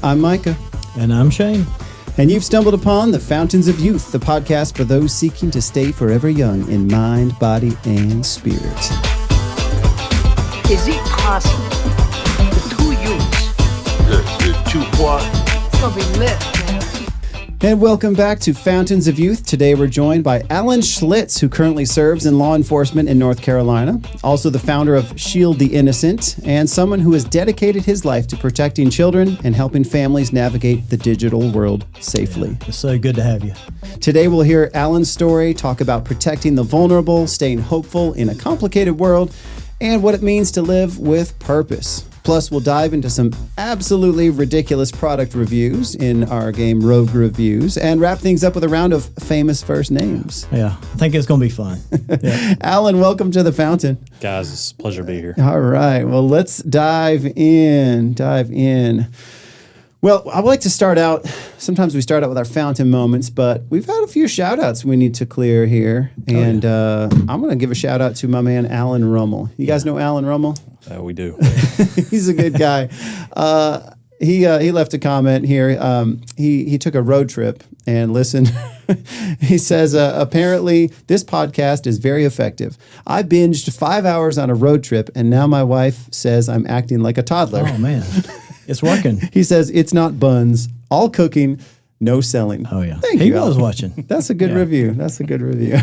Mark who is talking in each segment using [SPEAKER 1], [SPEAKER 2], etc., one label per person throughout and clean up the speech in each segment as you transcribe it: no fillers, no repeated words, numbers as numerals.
[SPEAKER 1] I'm Micah.
[SPEAKER 2] And I'm Shane.
[SPEAKER 1] And you've stumbled upon The Fountains of Youth, the podcast for those seeking to stay forever young in mind, body, and spirit.
[SPEAKER 3] Is it possible? The two youths.
[SPEAKER 4] The two what?
[SPEAKER 3] It's gonna be lit, man.
[SPEAKER 1] And welcome back to Fountains of Youth. Today we're joined by Alan Schlitz, who currently serves in law enforcement in North Carolina, also the founder of Shield the Innocent, and someone who has dedicated his life to protecting children and helping families navigate the digital world safely.
[SPEAKER 2] Yeah, it's so good to have you.
[SPEAKER 1] Today we'll hear Alan's story, talk about protecting the vulnerable, staying hopeful in a complicated world, and what it means to live with purpose. Plus, we'll dive into some absolutely ridiculous product reviews in our game Rogue Reviews and wrap things up with a round of famous first names.
[SPEAKER 2] Yeah, I think it's going to be fun. Yeah.
[SPEAKER 1] Alan, welcome to the Fountain.
[SPEAKER 5] Guys, it's a pleasure to be here.
[SPEAKER 1] All right. Well, let's dive in. Well, I would like to start out, sometimes we start out with our fountain moments, but we've had a few shout outs we need to clear here. And I'm going to give a shout out to my man, Alan Rummel. You guys know Alan Rummel?
[SPEAKER 5] We do.
[SPEAKER 1] He's a good guy. He left a comment here. He took a road trip and listened. He says, apparently this podcast is very effective. I binged 5 hours on a road trip, and now my wife says I'm acting like a toddler.
[SPEAKER 2] Oh, man. It's working.
[SPEAKER 1] He says, it's not buns, all cooking, no selling.
[SPEAKER 2] Oh, yeah.
[SPEAKER 1] Thank
[SPEAKER 2] you. He
[SPEAKER 1] was
[SPEAKER 2] Alan. Watching.
[SPEAKER 1] That's a good review. That's a good review.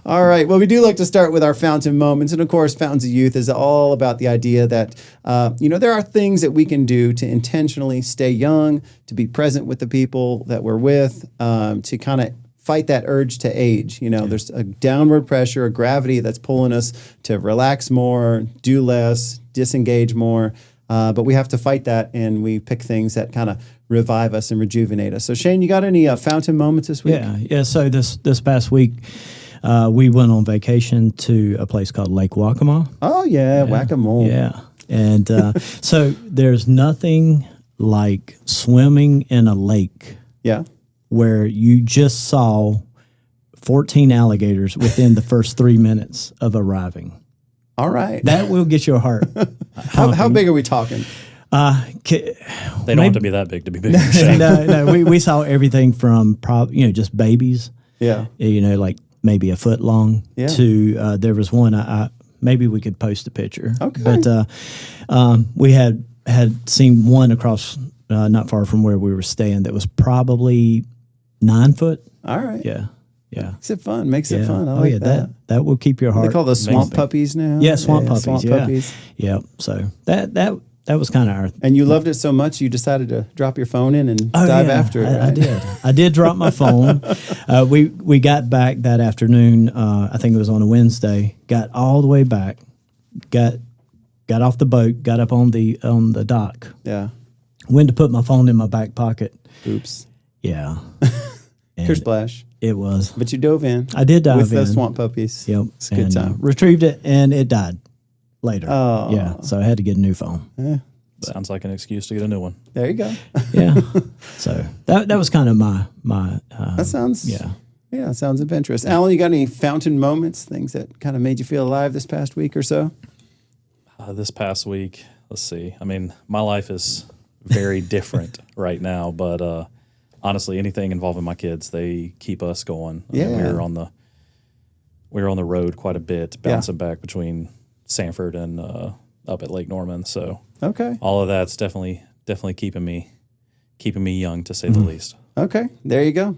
[SPEAKER 1] All right. Well, we do like to start with our fountain moments. And of course, Fountains of Youth is all about the idea that, there are things that we can do to intentionally stay young, to be present with the people that we're with, to kind of fight that urge to age. There's a downward pressure, a gravity that's pulling us to relax more, do less, disengage more. But we have to fight that, and we pick things that kind of revive us and rejuvenate us. So, Shane, you got any fountain moments this week?
[SPEAKER 2] Yeah. So this past week, we went on vacation to a place called Lake Waccamaw.
[SPEAKER 1] Oh, yeah. Whack-a-mole.
[SPEAKER 2] Yeah. And so there's nothing like swimming in a lake where you just saw 14 alligators within the first 3 minutes of arriving.
[SPEAKER 1] All right.
[SPEAKER 2] That will get your heart.
[SPEAKER 1] How big are we talking?
[SPEAKER 5] They don't have to be that big to be big.
[SPEAKER 2] No. We saw everything from just babies.
[SPEAKER 1] Yeah.
[SPEAKER 2] Like maybe a foot long. Yeah. To there was one. Maybe we could post a picture.
[SPEAKER 1] Okay.
[SPEAKER 2] But we had seen one across not far from where we were staying that was probably 9 foot.
[SPEAKER 1] All right.
[SPEAKER 2] Yeah.
[SPEAKER 1] Makes it fun. I like that.
[SPEAKER 2] That will keep your heart.
[SPEAKER 1] They call those swamp puppies now.
[SPEAKER 2] Yeah, swamp puppies.
[SPEAKER 1] Swamp puppies.
[SPEAKER 2] Yeah. So that was kind of our.
[SPEAKER 1] And you loved it so much, you decided to drop your phone in and dive after it. Right?
[SPEAKER 2] I did. I did drop my phone. We got back that afternoon. I think it was on a Wednesday. Got all the way back. Got off the boat. Got up on the dock.
[SPEAKER 1] Yeah.
[SPEAKER 2] Went to put my phone in my back pocket.
[SPEAKER 1] Oops.
[SPEAKER 2] Yeah.
[SPEAKER 1] Kersplash.
[SPEAKER 2] It was.
[SPEAKER 1] But you dove in.
[SPEAKER 2] I did dive in.
[SPEAKER 1] With those swamp puppies.
[SPEAKER 2] Yep.
[SPEAKER 1] It's a good time.
[SPEAKER 2] Retrieved it, and it died later.
[SPEAKER 1] Oh.
[SPEAKER 2] Yeah, so I had to get a new phone.
[SPEAKER 1] Yeah.
[SPEAKER 5] Sounds like an excuse to get a new one.
[SPEAKER 1] There you go.
[SPEAKER 2] Yeah. So that was kind of my
[SPEAKER 1] that sounds... Yeah, it sounds adventurous. Alan, you got any fountain moments, things that kind of made you feel alive this past week or so?
[SPEAKER 5] This past week, let's see. I mean, my life is very different right now, but... honestly, anything involving my kids, they keep us going.
[SPEAKER 1] Yeah.
[SPEAKER 5] We were on the road quite a bit, bouncing back between Sanford and up at Lake Norman. So all of that's definitely keeping me young, to say the least.
[SPEAKER 1] Okay, there you go.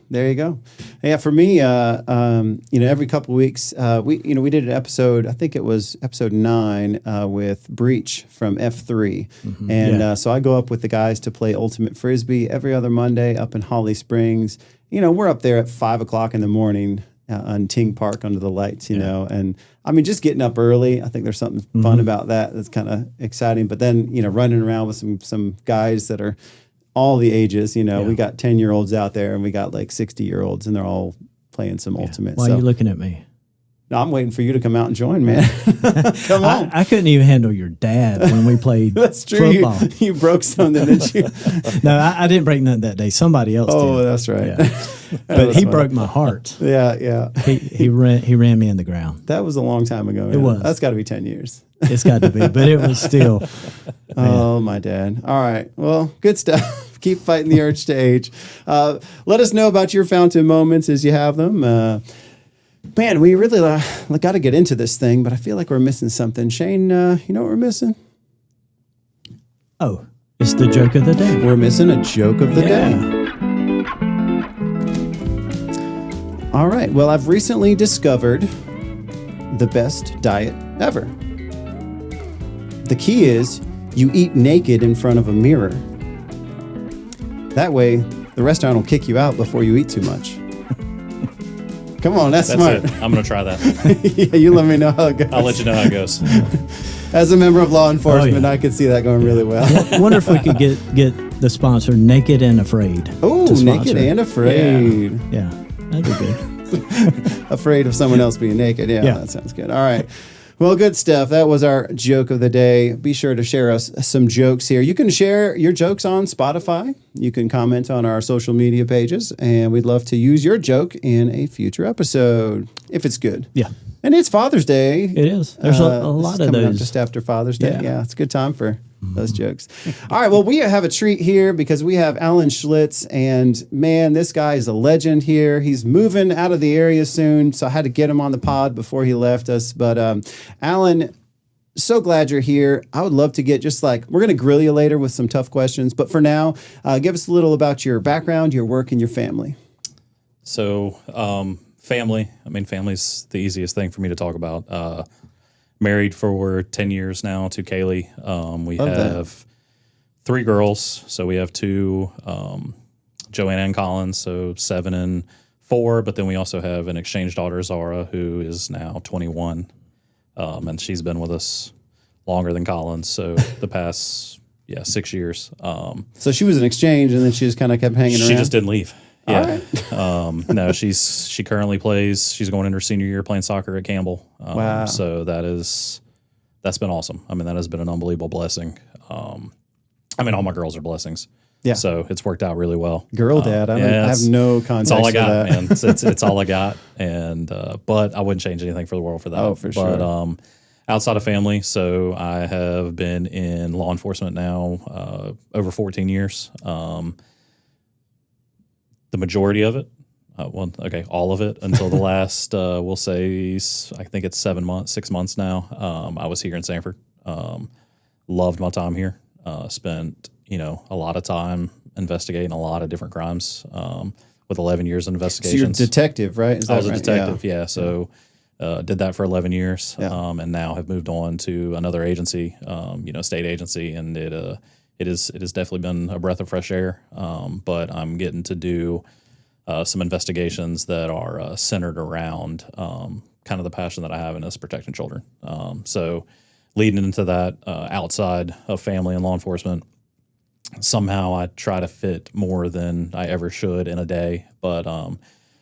[SPEAKER 1] Yeah, for me, every couple of weeks, we did an episode. I think it was episode 9 with Breach from F3, and so I go up with the guys to play Ultimate Frisbee every other Monday up in Holly Springs. We're up there at 5 o'clock in the morning on Ting Park under the lights. And I mean, just getting up early. I think there's something fun about that. That's kind of exciting. But then running around with some guys that are all the ages, we got 10-year-olds out there and we got like 60-year-olds and they're all playing some Ultimate.
[SPEAKER 2] Why are you looking at me?
[SPEAKER 1] No, I'm waiting for you to come out and join, man. Come on.
[SPEAKER 2] I couldn't even handle your dad when we played
[SPEAKER 1] That's true.
[SPEAKER 2] football.
[SPEAKER 1] You broke something, didn't you?
[SPEAKER 2] No, I didn't break nothing that day. Somebody else did.
[SPEAKER 1] Oh, that's right.
[SPEAKER 2] Yeah. But he broke my heart.
[SPEAKER 1] Yeah.
[SPEAKER 2] He ran me in the ground.
[SPEAKER 1] That was a long time ago.
[SPEAKER 2] It was.
[SPEAKER 1] That's got to be 10 years.
[SPEAKER 2] It's got to be, but it was still.
[SPEAKER 1] Oh, my dad. All right. Well, good stuff. Keep fighting the urge to age. Let us know about your fountain moments as you have them. Man, we really got to get into this thing, but I feel like we're missing something. Shane, you know what we're missing?
[SPEAKER 2] Oh, it's the joke of the day.
[SPEAKER 1] We're missing a joke of the day. All right. Well, I've recently discovered the best diet ever. The key is you eat naked in front of a mirror. That way, the restaurant will kick you out before you eat too much. Come on, that's smart.
[SPEAKER 5] It. I'm going to try that.
[SPEAKER 1] Yeah, you let me know how it goes.
[SPEAKER 5] I'll let you know how it goes.
[SPEAKER 1] As a member of law enforcement, I could see that going really well.
[SPEAKER 2] I wonder if we could get the sponsor Naked and Afraid.
[SPEAKER 1] Oh, Naked and Afraid.
[SPEAKER 2] Yeah, that'd be good.
[SPEAKER 1] Afraid of someone else being naked. Yeah, that sounds good. All right. Well, good stuff. That was our joke of the day. Be sure to share us some jokes here. You can share your jokes on Spotify. You can comment on our social media pages, and we'd love to use your joke in a future episode if it's good.
[SPEAKER 2] Yeah.
[SPEAKER 1] And it's Father's Day.
[SPEAKER 2] It is. There's a lot of those.
[SPEAKER 1] Just after Father's Day. Yeah, it's a good time for those jokes. All right, well, we have a treat here because we have Alan Schlitz, and man, this guy is a legend here. He's moving out of the area soon, so I had to get him on the pod before he left us. But Alan, so glad you're here. I would love to get we're going to grill you later with some tough questions. But for now, give us a little about your background, your work, and your family.
[SPEAKER 5] So, family. I mean, family's the easiest thing for me to talk about. Married for 10 years now to Kaylee. We have 3 girls. So we have 2, Joanna and Collins, so 7 and 4. But then we also have an exchange daughter, Zara, who is now 21. And she's been with us longer than Collins. So the past, 6 years.
[SPEAKER 1] So she was an exchange, and then she just kind of kept hanging around?
[SPEAKER 5] She just didn't leave. Yeah.
[SPEAKER 1] Right.
[SPEAKER 5] No, she currently plays. She's going into her senior year playing soccer at Campbell.
[SPEAKER 1] Wow.
[SPEAKER 5] So that's been awesome. I mean, that has been an unbelievable blessing. I mean, all my girls are blessings. Yeah. So it's worked out really well.
[SPEAKER 1] Girl dad. I have no context.
[SPEAKER 5] It's all I got,
[SPEAKER 1] that.
[SPEAKER 5] man. It's all I got. And but I wouldn't change anything for the world for that.
[SPEAKER 1] Oh, for sure.
[SPEAKER 5] But outside of family, so I have been in law enforcement now over 14 years. The majority of it, all of it until the last, we'll say, I think it's 6 months now. I was here in Sanford. Loved my time here. Spent, a lot of time investigating a lot of different crimes with 11 years of investigations.
[SPEAKER 1] So you're a detective, right?
[SPEAKER 5] I was a detective, yeah. So did that for 11 years and now have moved on to another agency, state agency, and it has definitely been a breath of fresh air, but I'm getting to do some investigations that are centered around kind of the passion that I have in is protecting children. So leading into that outside of family and law enforcement, somehow I try to fit more than I ever should in a day. But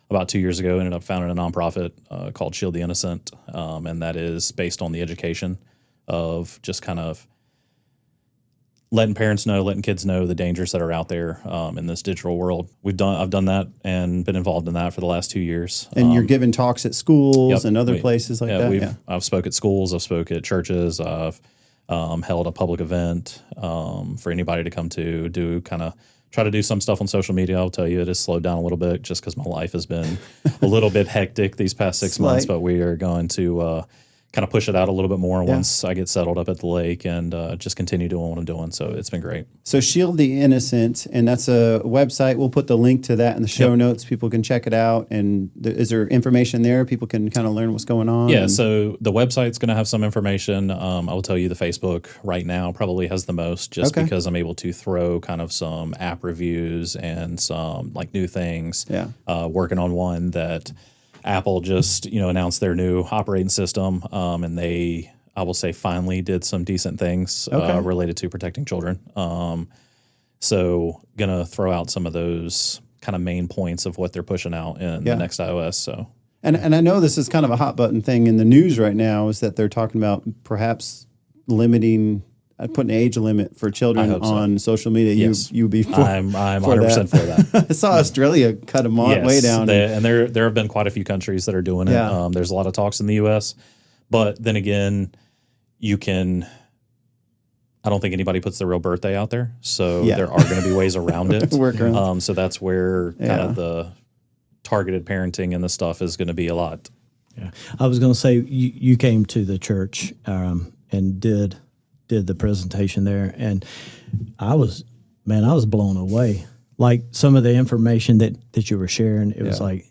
[SPEAKER 5] about 2 years ago, ended up founding a nonprofit called Shield the Innocent, and that is based on the education of just kind of letting parents know, letting kids know the dangers that are out there in this digital world. I've done that and been involved in that for the last 2 years.
[SPEAKER 1] And you're giving talks at schools and other places like that?
[SPEAKER 5] I've spoke at schools, I've spoke at churches, I've held a public event for anybody to come to, try to do some stuff on social media. I'll tell you, it has slowed down a little bit just because my life has been a little bit hectic these past 6 months, but we are going to kind of push it out a little bit more once I get settled up at the lake and just continue doing what I'm doing. So it's been great.
[SPEAKER 1] So Shield the Innocent, and that's a website. We'll put the link to that in the show notes. People can check it out. And is there information there? People can kind of learn what's going on?
[SPEAKER 5] Yeah, so the website's going to have some information. I will tell you the Facebook right now probably has the most just because I'm able to throw kind of some app reviews and some like new things. Yeah. Working on one that Apple just, announced their new operating system, and they, I will say, finally did some decent things related to protecting children. So gonna throw out some of those kind of main points of what they're pushing out in the next iOS. So,
[SPEAKER 1] and I know this is kind of a hot button thing in the news right now is that they're talking about perhaps limiting. Put an age limit for children on social media.
[SPEAKER 5] Yes.
[SPEAKER 1] You be for
[SPEAKER 5] I'm 100% for that.
[SPEAKER 1] I saw Australia cut them way down.
[SPEAKER 5] And there have been quite a few countries that are doing it. There's a lot of talks in the U.S., but then again, you can. I don't think anybody puts their real birthday out there, so there are going to be ways around it. So that's where kind of the targeted parenting and the stuff is going to be a lot.
[SPEAKER 2] Yeah, I was going to say you came to the church and did the presentation there, and I was blown away. Like some of the information that you were sharing, it was like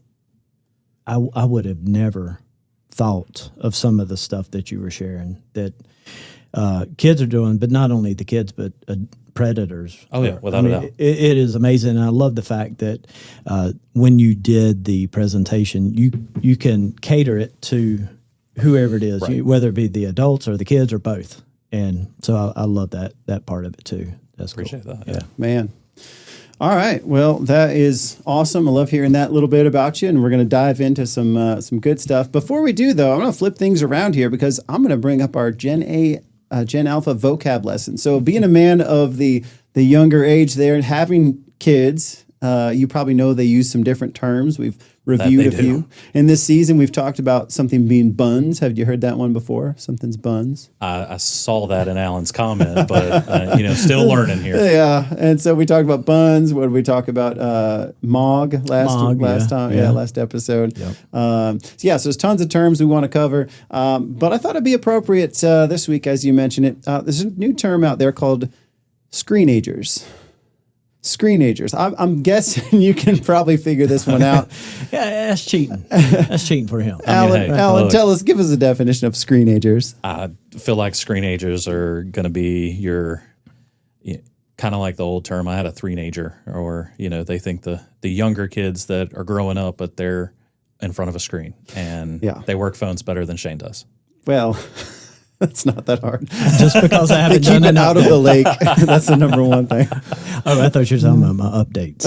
[SPEAKER 2] I would have never thought of some of the stuff that you were sharing that kids are doing, but not only the kids, but predators.
[SPEAKER 5] Oh yeah, without a doubt.
[SPEAKER 2] It is amazing. And I love the fact that when you did the presentation, you can cater it to whoever it is, whether it be the adults or the kids or both. And so I love that part of it too. That's
[SPEAKER 5] Appreciate
[SPEAKER 2] cool.
[SPEAKER 5] that.
[SPEAKER 2] Yeah,
[SPEAKER 1] man. All right. Well, that is awesome. I love hearing that little bit about you, and we're going to dive into some good stuff. Before we do, though, I'm going to flip things around here because I'm going to bring up our Gen Alpha vocab lesson. So being a man of the younger age there and having kids, you probably know they use some different terms. We've reviewed a few. In this season, we've talked about something being buns. Have you heard that one before? Something's buns.
[SPEAKER 5] I saw that in Alan's comment, but still learning here.
[SPEAKER 1] Yeah, and so we talked about buns. What did we talk about? Mog last time. Yeah, last episode. Yep. So there's tons of terms we want to cover, but I thought it'd be appropriate this week, as you mentioned it. There's a new term out there called screenagers. Screenagers. I'm guessing you can probably figure this one out.
[SPEAKER 2] Yeah, that's cheating. That's cheating for him.
[SPEAKER 1] Alan, give us a definition of screenagers.
[SPEAKER 5] I feel like screenagers are going to be your kind of like the old term. I had a three-nager, or they think the younger kids that are growing up, but they're in front of a screen and they work phones better than Shane does.
[SPEAKER 1] Well. That's not that hard.
[SPEAKER 2] Just because I haven't done
[SPEAKER 1] it out of the lake. That's the number one thing.
[SPEAKER 2] Oh, I thought you were talking about my updates.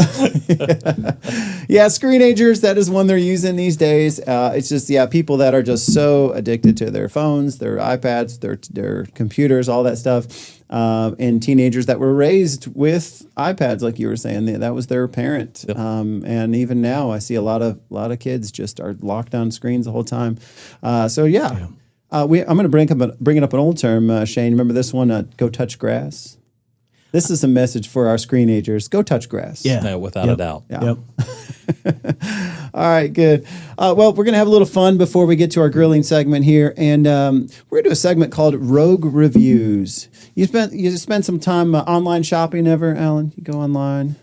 [SPEAKER 1] Yeah, screenagers, that is one they're using these days. It's just, people that are just so addicted to their phones, their iPads, their computers, all that stuff. And teenagers that were raised with iPads, like you were saying, that was their parent. Yep. And even now, I see a lot of kids just are locked on screens the whole time. I'm going to bring up an old term, Shane. Remember this one? Go touch grass. This is a message for our screenagers. Go touch grass.
[SPEAKER 2] Yeah,
[SPEAKER 5] no, without a doubt.
[SPEAKER 1] Yeah. Yep. All right, good. Well, we're going to have a little fun before we get to our grilling segment here, and we're going to do a segment called Rogue Reviews. You spent some time online shopping ever, Alan? You go online?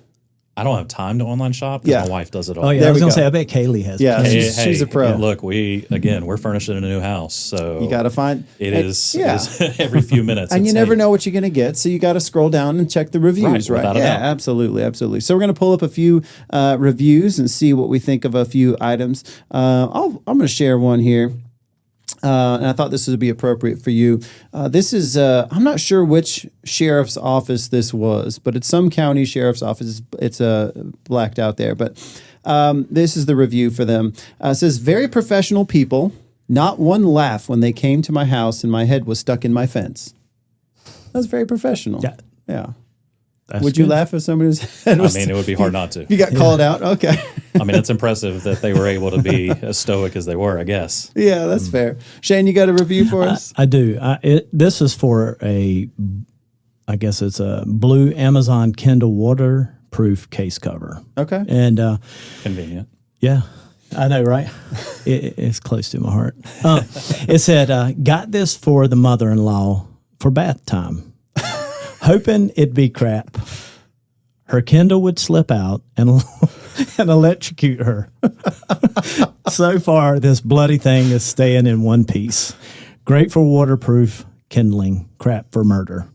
[SPEAKER 5] I don't have time to online shop because my wife does it all.
[SPEAKER 2] Oh, yeah. I was going to say, I bet Kaylee has.
[SPEAKER 1] Yeah, she's a pro.
[SPEAKER 5] Yeah, look, we're furnishing a new house, so
[SPEAKER 1] you got to find
[SPEAKER 5] it is every few minutes.
[SPEAKER 1] And you never know what you're going to get, so you got to scroll down and check the reviews, right?
[SPEAKER 5] Yeah,
[SPEAKER 1] absolutely. So we're going to pull up a few reviews and see what we think of a few items. I'm going to share one here. And I thought this would be appropriate for you. This is, I'm not sure which sheriff's office this was, but it's some county sheriff's office. It's blacked out there. But this is the review for them. It says, very professional people, not one laugh when they came to my house and my head was stuck in my fence. That's very professional. Yeah. Would you laugh if somebody's head was...
[SPEAKER 5] it would be hard not to.
[SPEAKER 1] You got called out? Okay.
[SPEAKER 5] It's impressive that they were able to be as stoic as they were, I guess.
[SPEAKER 1] Yeah, that's fair. Shane, you got a review for us?
[SPEAKER 2] I do. This is for I guess it's a blue Amazon Kindle waterproof case cover.
[SPEAKER 1] Okay.
[SPEAKER 2] And
[SPEAKER 5] convenient.
[SPEAKER 2] Yeah. I know, right? It's close to my heart. It said, got this for the mother-in-law for bath time. Hoping it'd be crap. Her Kindle would slip out and electrocute her. So far, this bloody thing is staying in one piece. Great for waterproof kindling, crap for murder.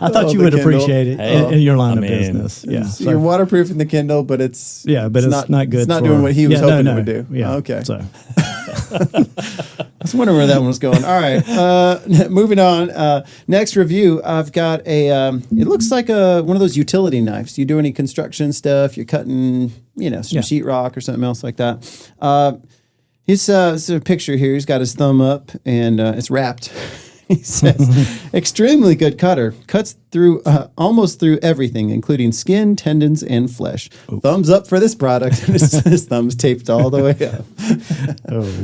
[SPEAKER 2] I thought you would Kindle. Appreciate it in your line of business. Yeah,
[SPEAKER 1] so you're waterproofing the Kindle, but it's
[SPEAKER 2] not good.
[SPEAKER 1] It's not doing what he was hoping it would do.
[SPEAKER 2] Yeah,
[SPEAKER 1] okay.
[SPEAKER 2] So
[SPEAKER 1] I was wondering where that one was going. All right, moving on. Next review, I've got it looks like one of those utility knives. You do any construction stuff? You're cutting, some sheetrock or something else like that. He's a picture here. He's got his thumb up and it's wrapped. He says, extremely good cutter. Cuts through almost through everything, including skin, tendons, and flesh. Ooh. Thumbs up for this product. His thumb's taped all the way up.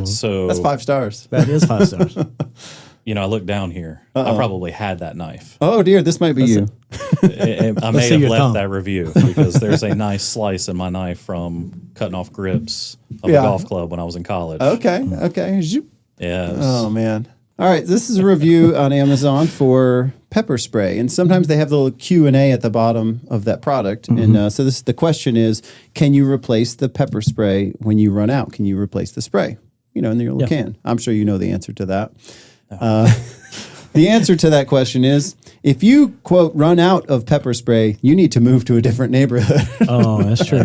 [SPEAKER 5] So
[SPEAKER 1] that's 5 stars.
[SPEAKER 2] That is 5 stars.
[SPEAKER 5] I look down here. I probably had that knife.
[SPEAKER 1] Oh dear, this might be you.
[SPEAKER 5] I may have left that review because there's a nice slice in my knife from cutting off grips of a golf club when I was in college.
[SPEAKER 1] Okay.
[SPEAKER 5] Yes.
[SPEAKER 1] Oh man. All right, this is a review on Amazon for pepper spray, and sometimes they have the little Q&A at the bottom of that product. And so the question is, can you replace the pepper spray when you run out? Can you replace the spray? In your little can. I'm sure you know the answer to that. No. The answer to that question is, if you, quote, run out of pepper spray, you need to move to a different neighborhood.
[SPEAKER 2] Oh, that's true.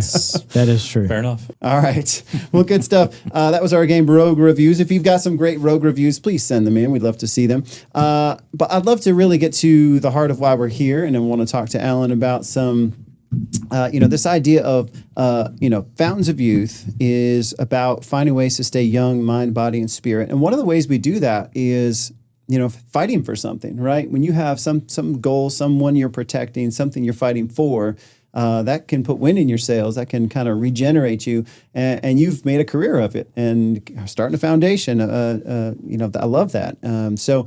[SPEAKER 2] That is true.
[SPEAKER 5] Fair enough.
[SPEAKER 1] All right. Well, good stuff. That was our game, Rogue Reviews. If you've got some great Rogue reviews, please send them in. We'd love to see them. But I'd love to really get to the heart of why we're here, and I want to talk to Alan about some... this idea of, Fountains of Youth is about finding ways to stay young, mind, body, and spirit. And one of the ways we do that is, fighting for something, right? When you have some goal, someone you're protecting, something you're fighting for, that can put wind in your sails, that can kind of regenerate you, and you've made a career of it and starting a foundation. I love that. So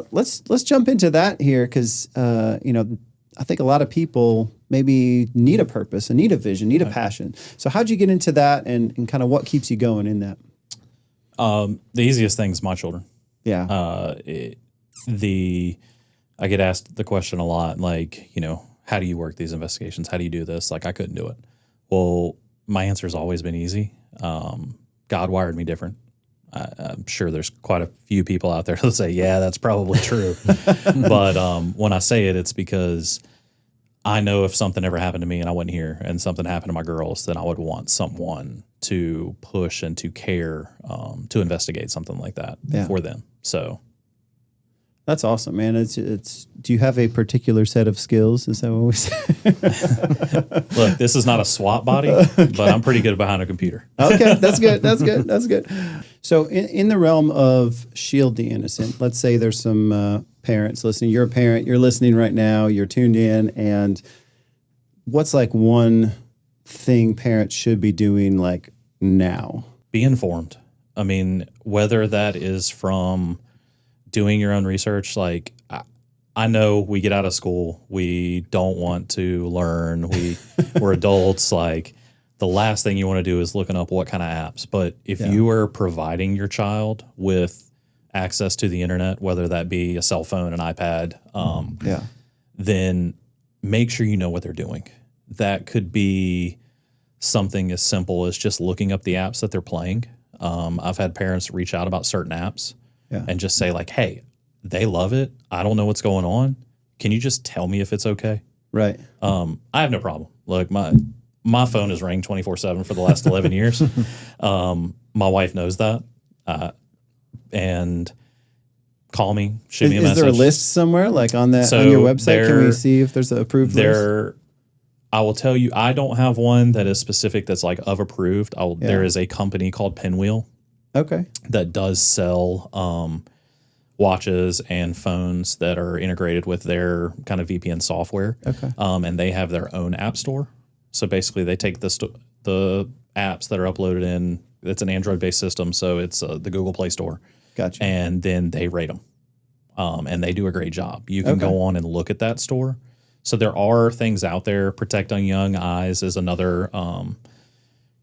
[SPEAKER 1] let's jump into that here because, I think a lot of people maybe need a purpose, and need a vision, need a passion. So how'd you get into that and kind of what keeps you going in that?
[SPEAKER 5] The easiest thing is my children.
[SPEAKER 1] Yeah.
[SPEAKER 5] I get asked the question a lot, like, how do you work these investigations? How do you do this? Like, I couldn't do it. Well, my answer has always been easy. God wired me different. I'm sure there's quite a few people out there that say, yeah, that's probably true. But when I say it, it's because I know if something ever happened to me and I wasn't here and something happened to my girls, then I would want someone to push and to care to investigate something like that for them. So
[SPEAKER 1] that's awesome, man. It's. Do you have a particular set of skills? Is that what we say?
[SPEAKER 5] Look, this is not a SWAT body, but I'm pretty good behind a computer.
[SPEAKER 1] Okay, that's good. That's good. So in the realm of shield the innocent, let's say there's some parents listening. You're a parent. You're listening right now. You're tuned in. And what's like one thing parents should be doing like now?
[SPEAKER 5] Be informed. I mean, whether that is from doing your own research, like I know we get out of school, we don't want to learn, we're adults, like the last thing you want to do is looking up what kind of apps. But if you are providing your child with access to the internet, whether that be a cell phone, an iPad, then make sure you know what they're doing. That could be something as simple as just looking up the apps that they're playing. I've had parents reach out about certain apps and just say like, hey, they love it. I don't know what's going on. Can you just tell me if it's okay?
[SPEAKER 1] Right.
[SPEAKER 5] I have no problem. Look, my phone has rang 24/7 for the last 11 years. My wife knows that. And call me, shoot me a message.
[SPEAKER 1] Is there a list somewhere like on that on your website? Can we see if there's an approved list?
[SPEAKER 5] I will tell you, I don't have one that is specific that's like of approved. There is a company called Pinwheel.
[SPEAKER 1] Okay.
[SPEAKER 5] That does sell watches and phones that are integrated with their kind of VPN software.
[SPEAKER 1] Okay.
[SPEAKER 5] And they have their own app store. So basically they take the apps that are uploaded in, it's an Android-based system, so it's the Google Play Store.
[SPEAKER 1] Gotcha.
[SPEAKER 5] And then they rate them. And they do a great job. You can go on and look at that store. So there are things out there. Protect on Young Eyes is another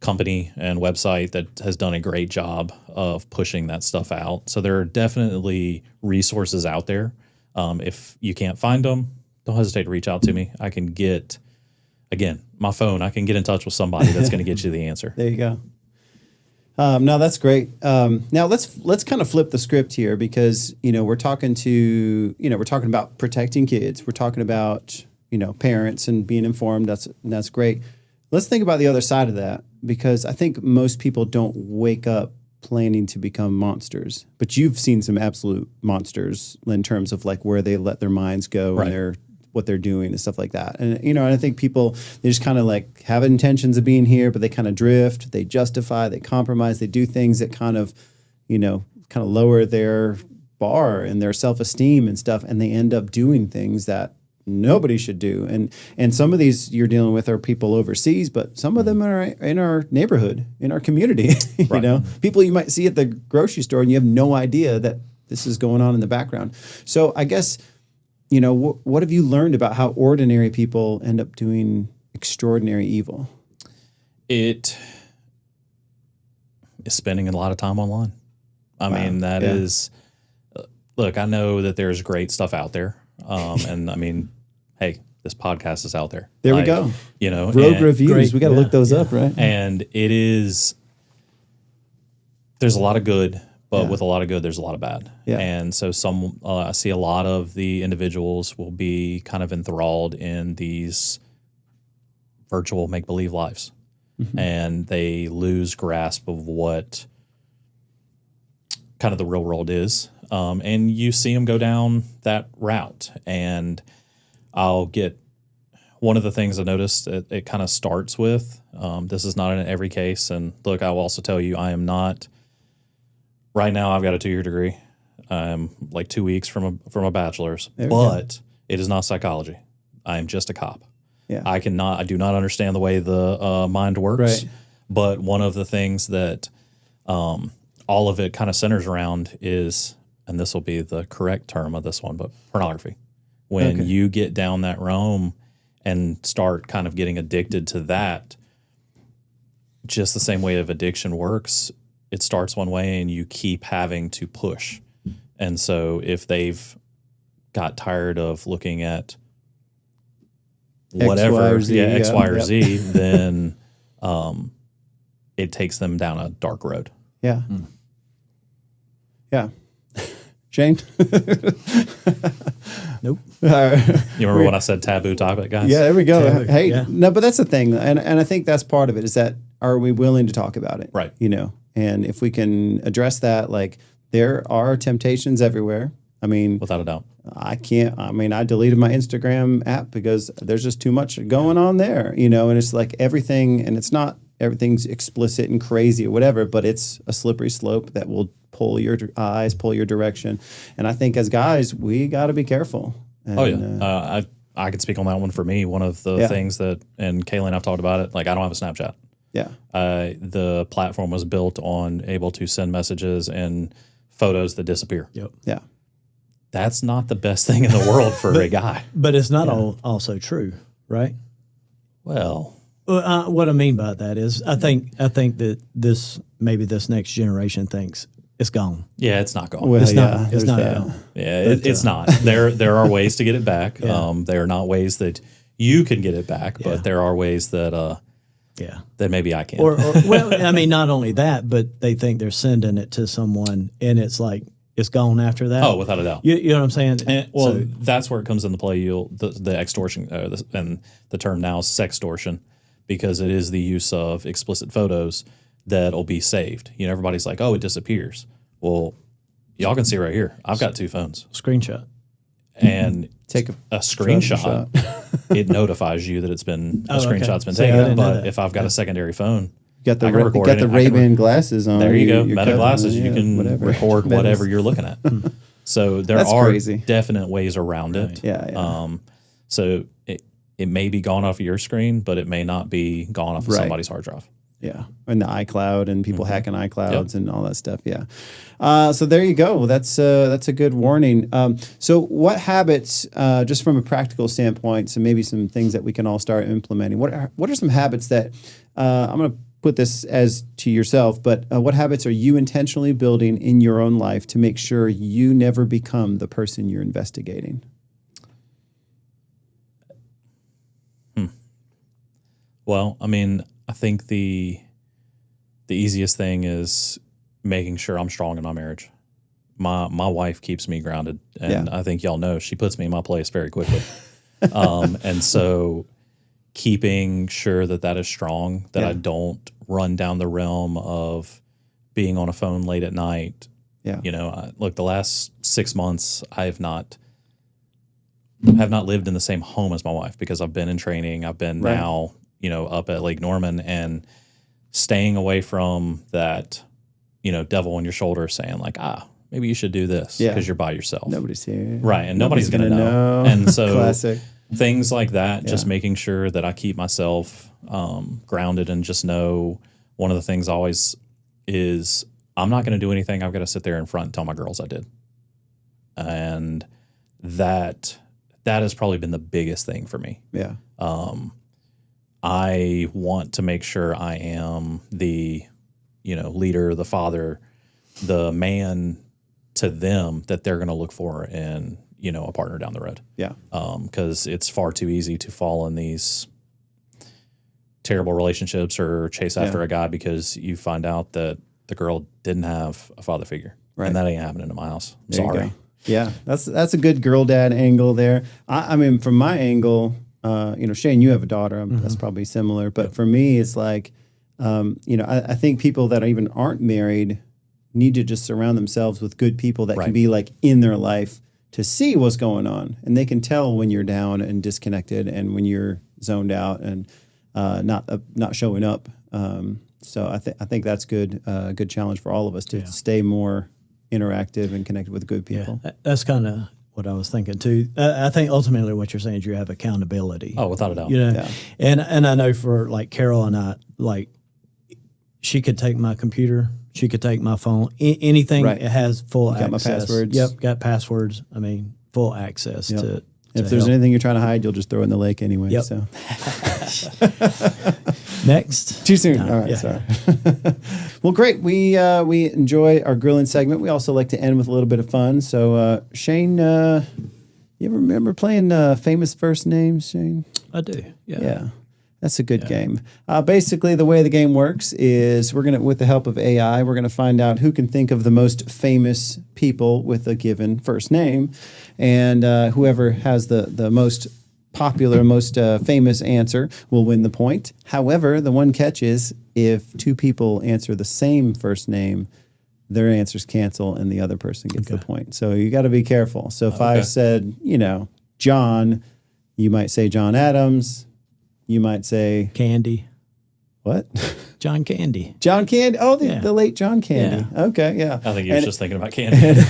[SPEAKER 5] company and website that has done a great job of pushing that stuff out. So there are definitely resources out there. If you can't find them, don't hesitate to reach out to me. I can get, again, my phone, I can get in touch with somebody that's going to get you the answer.
[SPEAKER 1] There you go. No, that's great. Now let's kind of flip the script here because, we're talking about protecting kids. We're talking about, parents and being informed. That's great. Let's think about the other side of that because I think most people don't wake up planning to become monsters, but you've seen some absolute monsters in terms of like where they let their minds go and what they're doing and stuff like that. And, and I think people, they just kind of like have intentions of being here, but they kind of drift, they justify, they compromise, they do things that kind of lower their bar and their self-esteem and stuff. And they end up doing things that nobody should do. And some of these you're dealing with are people overseas, but some of them are in our neighborhood, in our community, people you might see at the grocery store and you have no idea that this is going on in the background. So I guess, you know, what have you learned about how ordinary people end up doing extraordinary evil?
[SPEAKER 5] It is spending a lot of time online. I mean, that is, look, I know that there's great stuff out there. And I mean, hey, this podcast is out there.
[SPEAKER 1] There we go.
[SPEAKER 5] You know,
[SPEAKER 1] Rogue reviews. We got to look those up, right?
[SPEAKER 5] And there's a lot of good, but with a lot of good, there's a lot of bad. Yeah. And so I see a lot of the individuals will be kind of enthralled in these virtual make-believe lives. Mm-hmm. And they lose grasp of what kind of the real world is. And you see them go down that route. And I'll get one of the things I noticed it kind of starts with, this is not in every case. And look, I will also tell you, I am not, right now I've got a 2-year degree. I'm like 2 weeks from a bachelor's, but it is not psychology. I am just a cop. Yeah. I do not understand the way the mind works. Right. But one of the things that all of it kind of centers around is, and this will be the correct term of this one, but pornography. When you get down that realm and start kind of getting addicted to that, just the same way of addiction works, it starts one way and you keep having to push. And so if they've got tired of looking at whatever, X, Y, or Z, then it takes them down a dark road.
[SPEAKER 1] Yeah. Yeah. Shane?
[SPEAKER 2] Nope.
[SPEAKER 5] You remember when I said taboo topic, guys?
[SPEAKER 1] Yeah, there we go.
[SPEAKER 2] Taboo,
[SPEAKER 1] hey, no, but that's the thing. And I think that's part of it, is that, are we willing to talk about it?
[SPEAKER 5] Right.
[SPEAKER 1] You know, and if we can address that, like, there are temptations everywhere. I mean,
[SPEAKER 5] without a doubt.
[SPEAKER 1] I deleted my Instagram app because there's just too much going on there, you know, and it's like everything, and it's not everything's explicit and crazy or whatever, but it's a slippery slope that will pull your eyes, pull your direction. And I think as guys, we got to be careful. And,
[SPEAKER 5] I could speak on that one for me. One of the things that, and Kaylee and I've talked about it, like, I don't have a Snapchat.
[SPEAKER 1] Yeah.
[SPEAKER 5] The platform was built on able to send messages and photos that disappear.
[SPEAKER 2] Yep.
[SPEAKER 1] Yeah.
[SPEAKER 5] That's not the best thing in the world for a guy.
[SPEAKER 2] But it's not also true, right?
[SPEAKER 5] Well,
[SPEAKER 2] what I mean by that is, I think that this next generation thinks it's gone.
[SPEAKER 5] Yeah, it's not gone.
[SPEAKER 1] Well,
[SPEAKER 2] it's not gone.
[SPEAKER 5] Yeah, it's not. There are ways to get it back. There are not ways that you can get it back, but there are ways that that maybe I can.
[SPEAKER 2] Or well, I mean, not only that, but they think they're sending it to someone, and it's like, it's gone after that.
[SPEAKER 5] Oh, without a doubt.
[SPEAKER 2] You know what I'm saying?
[SPEAKER 5] And, that's where it comes into play. The extortion, and the term now is sextortion, because it is the use of explicit photos that'll be saved. You know, everybody's like, oh, it disappears. Well, y'all can see right here. I've got 2 phones.
[SPEAKER 2] Screenshot.
[SPEAKER 5] And
[SPEAKER 1] take
[SPEAKER 5] a screenshot. It notifies you that screenshot's been taken. But if I've got a secondary phone,
[SPEAKER 1] you got the Ray-Ban glasses on.
[SPEAKER 5] There you go. Meta glasses. You can record whatever you're looking at. So there are definite ways around it.
[SPEAKER 1] Yeah.
[SPEAKER 5] So it may be gone off of your screen, but it may not be gone off of somebody's hard drive.
[SPEAKER 1] Yeah, and the iCloud and people hacking iClouds and all that stuff. Yeah, so there you go. That's a good warning. So what habits, just from a practical standpoint, so maybe some things that we can all start implementing. What are some habits that I'm going to put this as to yourself, but what habits are you intentionally building in your own life to make sure you never become the person you're investigating?
[SPEAKER 5] Well, I mean, I think the easiest thing is making sure I'm strong in my marriage. My wife keeps me grounded, and I think y'all know she puts me in my place very quickly. And so keeping sure that is strong, that I don't run down the realm of being on a phone late at night.
[SPEAKER 1] Yeah.
[SPEAKER 5] You know, look, the last 6 months I have not lived in the same home as my wife, because I've been in training. I've been now, up at Lake Norman, and staying away from that, devil on your shoulder saying like, maybe you should do this because you're by yourself.
[SPEAKER 1] Nobody's here.
[SPEAKER 5] Right. And nobody's going to know. And so
[SPEAKER 1] Classic.
[SPEAKER 5] Things like that, just making sure that I keep myself grounded, and just know one of the things always is, I'm not going to do anything I've got to sit there in front and tell my girls I did. and that has probably been the biggest thing for me.
[SPEAKER 1] Yeah.
[SPEAKER 5] I want to make sure I am the, leader, the father, the man to them that they're going to look for in, a partner down the road.
[SPEAKER 1] Yeah.
[SPEAKER 5] Because it's far too easy to fall in these terrible relationships or chase after a guy because you find out that the girl didn't have a father figure. Right. And that ain't happening in my house. I'm sorry.
[SPEAKER 1] Yeah. That's a good girl dad angle there. I mean, from my angle, Shane, you have a daughter. That's probably similar. But for me, it's like, I think people that even aren't married need to just surround themselves with good people that can be like in their life to see what's going on. And they can tell when you're down and disconnected and when you're zoned out and not showing up. So I think that's good. Good challenge for all of us to stay more interactive and connected with good people.
[SPEAKER 2] Yeah, that's kind of what I was thinking too. I think ultimately what you're saying is you have accountability.
[SPEAKER 5] Oh, without a doubt.
[SPEAKER 2] And I know for like Carol and I, like she could take my computer, she could take my phone, anything. It has full access. Got my
[SPEAKER 1] passwords.
[SPEAKER 2] Yep, got passwords. I mean, full access to.
[SPEAKER 1] If there's anything you're trying to hide, you'll just throw it in the lake anyway.
[SPEAKER 2] Yep.
[SPEAKER 1] So.
[SPEAKER 2] Next.
[SPEAKER 1] Too soon. All right, sorry. Well, great. We enjoy our grilling segment. We also like to end with a little bit of fun. So, Shane, you ever remember playing Famous First Names, Shane?
[SPEAKER 2] I do.
[SPEAKER 1] Yeah. That's a good game. Basically, the way the game works is with the help of AI, we're going to find out who can think of the most famous people with a given first name. And whoever has the most popular, most famous answer will win the point. However, the one catch is if two people answer the same first name, their answers cancel and the other person gets the point. So you got to be careful. So if I said, John, you might say John Adams. You might say
[SPEAKER 2] Candy.
[SPEAKER 1] What?
[SPEAKER 2] John Candy.
[SPEAKER 1] John Candy. Oh, the late John Candy. Yeah. Okay, yeah.
[SPEAKER 5] I think you were just thinking about Candy.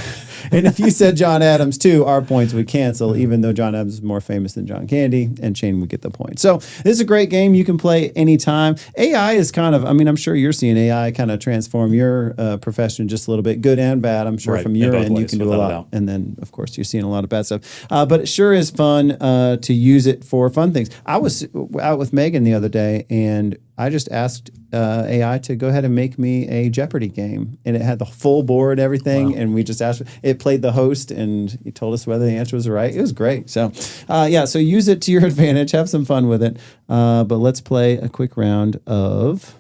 [SPEAKER 1] And if you said John Adams too, our points would cancel, even though John Adams is more famous than John Candy, and Shane would get the point. So this is a great game. You can play anytime. AI is I'm sure you're seeing AI kind of transform your profession just a little bit, good and bad. I'm sure from your end you can do a lot. And then, of course, you're seeing a lot of bad stuff. But it sure is fun to use it for fun things. I was out with Megan the other day, and I just asked AI to go ahead and make me a Jeopardy game, and it had the full board, everything, and we just asked. It played the host, and he told us whether the answer was right. It was great. So, so use it to your advantage. Have some fun with it. But let's play a quick round of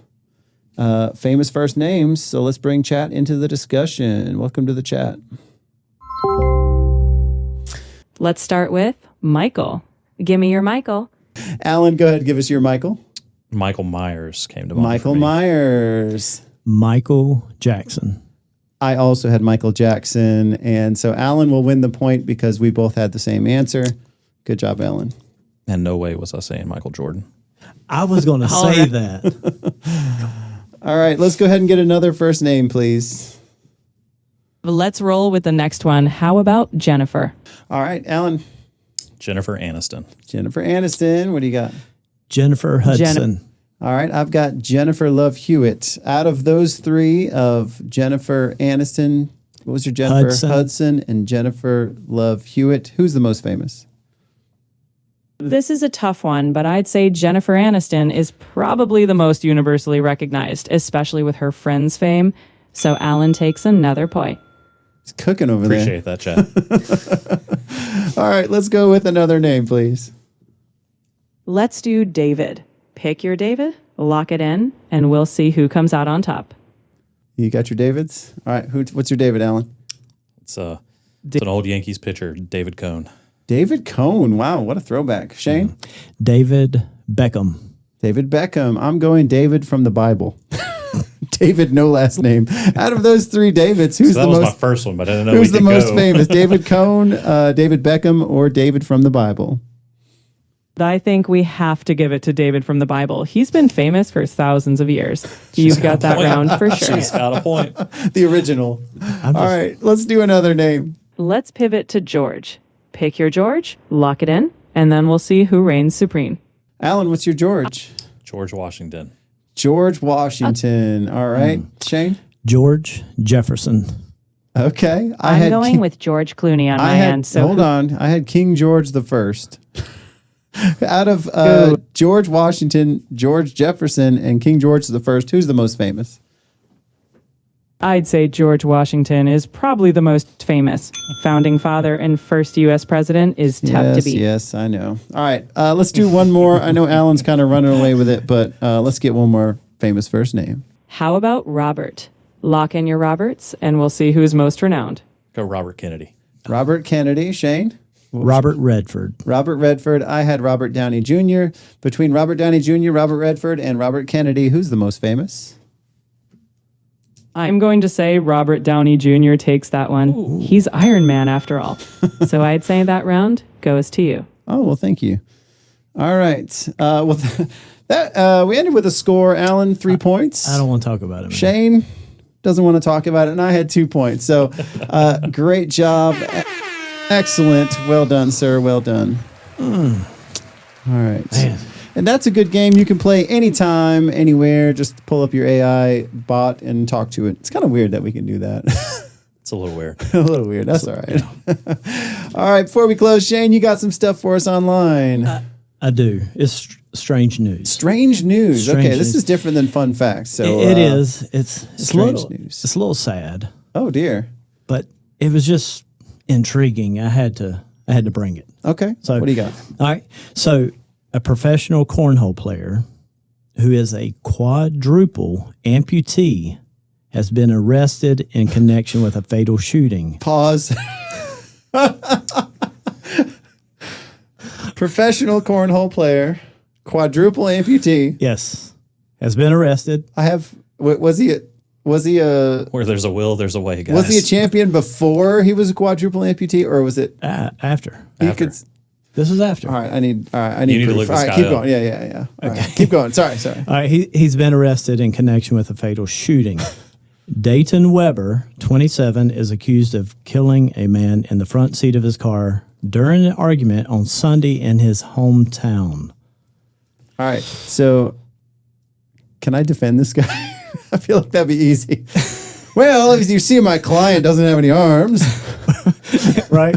[SPEAKER 1] famous first names. So let's bring chat into the discussion. Welcome to the chat.
[SPEAKER 6] Let's start with Michael. Give me your Michael.
[SPEAKER 1] Alan, go ahead and give us your Michael.
[SPEAKER 5] Michael Myers came to mind.
[SPEAKER 1] Michael Myers.
[SPEAKER 2] Michael Jackson.
[SPEAKER 1] I also had Michael Jackson. And so Alan will win the point because we both had the same answer. Good job, Alan.
[SPEAKER 5] And no way was I saying Michael Jordan.
[SPEAKER 2] I was going to say that.
[SPEAKER 1] All right, let's go ahead and get another first name, please.
[SPEAKER 6] Let's roll with the next one. How about Jennifer?
[SPEAKER 1] All right, Alan.
[SPEAKER 5] Jennifer Aniston.
[SPEAKER 1] Jennifer Aniston. What do you got?
[SPEAKER 2] Jennifer Hudson.
[SPEAKER 1] All right, I've got Jennifer Love Hewitt. Out of those three of Jennifer Aniston, what was your Jennifer? Hudson and Jennifer Love Hewitt. Who's the most famous?
[SPEAKER 6] This is a tough one, but I'd say Jennifer Aniston is probably the most universally recognized, especially with her Friends fame. So Alan takes another point.
[SPEAKER 1] He's cooking over
[SPEAKER 5] Appreciate
[SPEAKER 1] there.
[SPEAKER 5] that, chat.
[SPEAKER 1] All right, let's go with another name, please.
[SPEAKER 6] Let's do David. Pick your David, lock it in, and we'll see who comes out on top.
[SPEAKER 1] You got your Davids? All right, what's your David, Alan?
[SPEAKER 5] It's an old Yankees pitcher, David Cone.
[SPEAKER 1] David Cone. Wow, what a throwback. Shane?
[SPEAKER 2] David Beckham.
[SPEAKER 1] David Beckham. I'm going David from the Bible. David, no last name. Out of those three Davids, who's the most? That was
[SPEAKER 5] my first one, but I didn't know
[SPEAKER 1] who's the most famous? David Cone, David Beckham, or David from the Bible?
[SPEAKER 6] I think we have to give it to David from the Bible. He's been famous for thousands of years. You've got that round for sure.
[SPEAKER 5] She's got a point.
[SPEAKER 1] The original. All right, let's do another name.
[SPEAKER 6] Let's pivot to George. Pick your George, lock it in, and then we'll see who reigns supreme.
[SPEAKER 1] Alan, what's your George?
[SPEAKER 5] George Washington.
[SPEAKER 1] George Washington. All right. Shane?
[SPEAKER 2] George Jefferson.
[SPEAKER 1] Okay.
[SPEAKER 6] I'm going with George Clooney on my end. So
[SPEAKER 1] hold on. I had King George the First. Out of George Washington, George Jefferson, and King George the First, who's the most famous?
[SPEAKER 6] I'd say George Washington is probably the most famous. Founding father and first U.S. president is tough to beat.
[SPEAKER 1] Yes, I know. All right, let's do one more. I know Alan's kind of running away with it, but let's get one more famous first name.
[SPEAKER 6] How about Robert? Lock in your Roberts, and we'll see who's most renowned.
[SPEAKER 5] Go Robert Kennedy.
[SPEAKER 1] Robert Kennedy. Shane?
[SPEAKER 2] Robert Redford.
[SPEAKER 1] Robert Redford. I had Robert Downey Jr. Between Robert Downey Jr., Robert Redford, and Robert Kennedy, who's the most famous?
[SPEAKER 6] I'm going to say Robert Downey Jr. takes that one. Ooh. He's Iron Man after all. So I'd say that round goes to you.
[SPEAKER 1] Oh, well, thank you. All right. We ended with a score. Alan, 3 points.
[SPEAKER 2] I don't want to talk about it, man.
[SPEAKER 1] Shane doesn't want to talk about it, and I had 2 points. So great job. Excellent. Well done, sir. Well done. All right. Man. And that's a good game you can play anytime, anywhere. Just pull up your AI bot and talk to it. It's kind of weird that we can do that.
[SPEAKER 5] It's a little weird.
[SPEAKER 1] A little weird. That's all right. All right. Before we close, Shane, you got some stuff for us online.
[SPEAKER 2] I do. It's strange news.
[SPEAKER 1] Strange news. Okay, this is different than fun facts. So
[SPEAKER 2] it is. It's
[SPEAKER 1] strange news.
[SPEAKER 2] It's a little sad.
[SPEAKER 1] Oh dear.
[SPEAKER 2] But it was just intriguing. I had to bring it.
[SPEAKER 1] Okay. So what do you got?
[SPEAKER 2] All right. So a professional cornhole player who is a quadruple amputee has been arrested in connection with a fatal shooting.
[SPEAKER 1] Pause. Professional cornhole player, quadruple amputee.
[SPEAKER 2] Yes, has been arrested.
[SPEAKER 1] Was he a
[SPEAKER 5] where there's a will, there's a way, guys.
[SPEAKER 1] Was he a champion before he was a quadruple amputee, or was it
[SPEAKER 2] after?
[SPEAKER 1] This
[SPEAKER 2] was after.
[SPEAKER 1] All right, I need
[SPEAKER 5] you need to look this guy
[SPEAKER 1] keep
[SPEAKER 5] up.
[SPEAKER 1] going. Yeah. All right, keep going. Sorry.
[SPEAKER 2] All right, he's been arrested in connection with a fatal shooting. Dayton Weber, 27, is accused of killing a man in the front seat of his car during an argument on Sunday in his hometown.
[SPEAKER 1] All right, so can I defend this guy? I feel like that'd be easy. Well, if you see my client doesn't have any arms.
[SPEAKER 2] Right?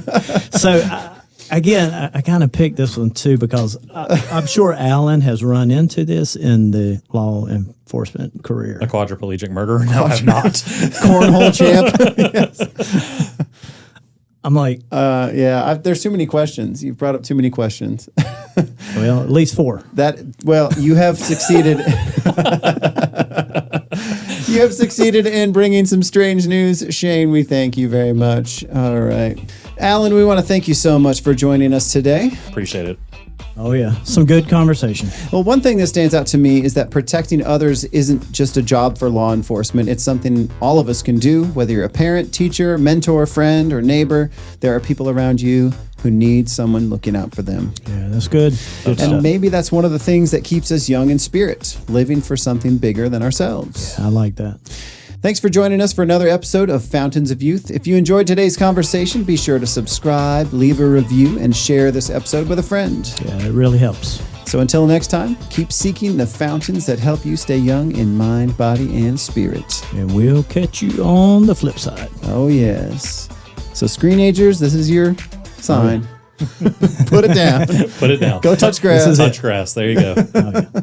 [SPEAKER 2] So, again, I kind of picked this one, too, because I'm sure Alan has run into this in the law enforcement career.
[SPEAKER 5] A quadriplegic murderer? No, I have not.
[SPEAKER 1] Cornhole champ? Yes.
[SPEAKER 2] I'm like...
[SPEAKER 1] there's too many questions. You've brought up too many questions.
[SPEAKER 2] Well, at least 4.
[SPEAKER 1] You have succeeded. You have succeeded in bringing some strange news. Shane, we thank you very much. All right. Alan, we want to thank you so much for joining us today.
[SPEAKER 5] Appreciate it.
[SPEAKER 2] Oh, yeah. Some good conversation.
[SPEAKER 1] Well, one thing that stands out to me is that protecting others isn't just a job for law enforcement. It's something all of us can do, whether you're a parent, teacher, mentor, friend, or neighbor. There are people around you who need someone looking out for them.
[SPEAKER 2] Yeah, that's good.
[SPEAKER 1] And maybe that's one of the things that keeps us young in spirit, living for something bigger than ourselves.
[SPEAKER 2] Yeah, I like that.
[SPEAKER 1] Thanks for joining us for another episode of Fountains of Youth. If you enjoyed today's conversation, be sure to subscribe, leave a review, and share this episode with a friend.
[SPEAKER 2] Yeah, it really helps.
[SPEAKER 1] So until next time, keep seeking the fountains that help you stay young in mind, body, and spirit.
[SPEAKER 2] And we'll catch you on the flip side.
[SPEAKER 1] Oh, yes. So screenagers, this is your sign. Put it down.
[SPEAKER 5] Put it down.
[SPEAKER 1] Go touch grass.
[SPEAKER 5] Touch grass. There you go.
[SPEAKER 2] Oh, yeah.